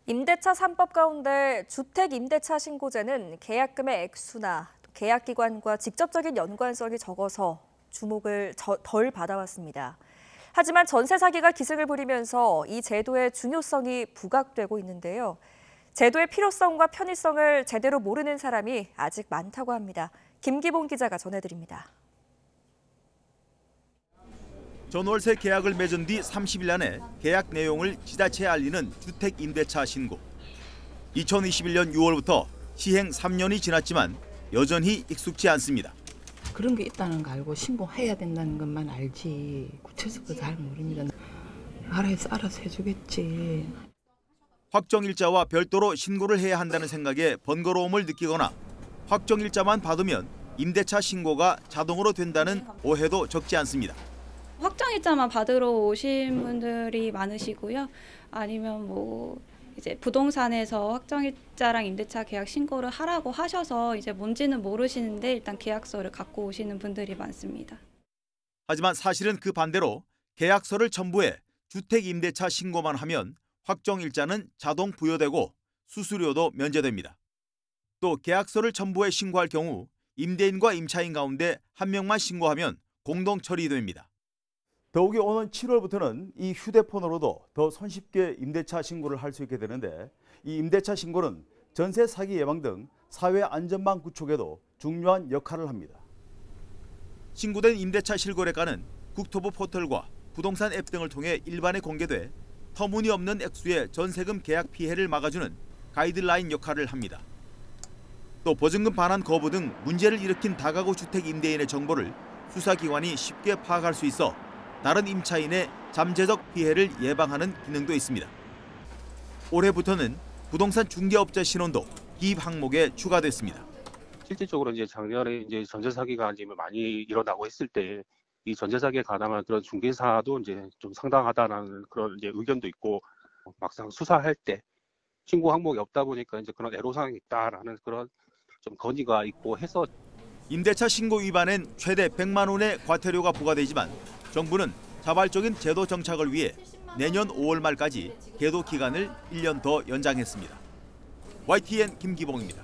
임대차 3법 가운데 주택임대차 신고제는 계약금의 액수나 계약기관과 직접적인 연관성이 적어서 주목을 덜 받아왔습니다. 하지만 전세 사기가 기승을 부리면서 이 제도의 중요성이 부각되고 있는데요. 제도의 필요성과 편의성을 제대로 모르는 사람이 아직 많다고 합니다. 김기봉 기자가 전해드립니다. 전월세 계약을 맺은 뒤 30일 안에 계약 내용을 지자체에 알리는 주택임대차 신고. 2021년 6월부터 시행 3년이 지났지만 여전히 익숙지 않습니다. 그런 게 있다는 거 알고 신고해야 된다는 것만 알지 구체적으로 잘 모릅니다. 알아서 해주겠지. 확정일자와 별도로 신고를 해야 한다는 생각에 번거로움을 느끼거나 확정일자만 받으면 임대차 신고가 자동으로 된다는 오해도 적지 않습니다. 확정일자만 받으러 오신 분들이 많으시고요. 아니면 이제 부동산에서 확정일자랑 임대차 계약 신고를 하라고 하셔서 이제 뭔지는 모르시는데 일단 계약서를 갖고 오시는 분들이 많습니다. 하지만 사실은 그 반대로 계약서를 첨부해 주택임대차 신고만 하면 확정일자는 자동 부여되고 수수료도 면제됩니다. 또 계약서를 첨부해 신고할 경우 임대인과 임차인 가운데 한 명만 신고하면 공동 처리됩니다. 더욱이 오는 7월부터는 이 휴대폰으로도 더 손쉽게 임대차 신고를 할 수 있게 되는데 이 임대차 신고는 전세 사기 예방 등 사회 안전망 구축에도 중요한 역할을 합니다. 신고된 임대차 실거래가는 국토부 포털과 부동산 앱 등을 통해 일반에 공개돼 터무니없는 액수의 전세금 계약 피해를 막아주는 가이드라인 역할을 합니다. 또 보증금 반환 거부 등 문제를 일으킨 다가구 주택 임대인의 정보를 수사기관이 쉽게 파악할 수 있어 다른 임차인의 잠재적 피해를 예방하는 기능도 있습니다. 올해부터는 부동산 중개업자 신원도 기입 항목에 추가됐습니다. 실질적으로 이제 작년에 이제 전세 사기가 이제 많이 일어나고 했을 때 이 전세 사기에 가담한 그런 중개사도 이제 좀 상당하다는 그런 이제 의견도 있고 막상 수사할 때 신고 항목이 없다 보니까 이제 그런 애로사항이 있다라는 그런 좀 건의가 있고 해서 임대차 신고 위반엔 최대 100만 원의 과태료가 부과되지만 정부는 자발적인 제도 정착을 위해 내년 5월 말까지 계도 기간을 1년 더 연장했습니다. YTN 김기봉입니다.